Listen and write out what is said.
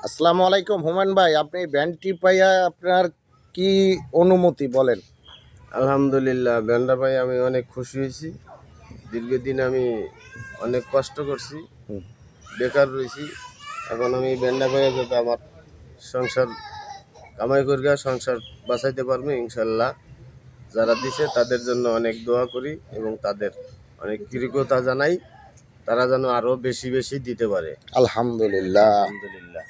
আসসালামু আলাইকুম হুমায়ুন ভাই, আপনি ভ্যানটি পাইয়া আপনার কি অনুমতি বলেন? আলহামদুলিল্লাহ, ব্যান্ডা ভাই আমি অনেক খুশি হয়েছি। দীর্ঘদিন আমি অনেক কষ্ট করছি, হুম। বেকার রয়েছি। এখন আমি ব্যান্ডা ভাইয়া যাতে আমার সংসার কামাই করিয়া সংসার বাঁচাইতে পারবো ইনশাল্লাহ। যারা দিছে তাদের জন্য অনেক দোয়া করি এবং তাদের অনেক কৃতজ্ঞতা জানাই। তারা যেন আরও বেশি বেশি দিতে পারে। আলহামদুলিল্লাহ। আলহামদুলিল্লাহ।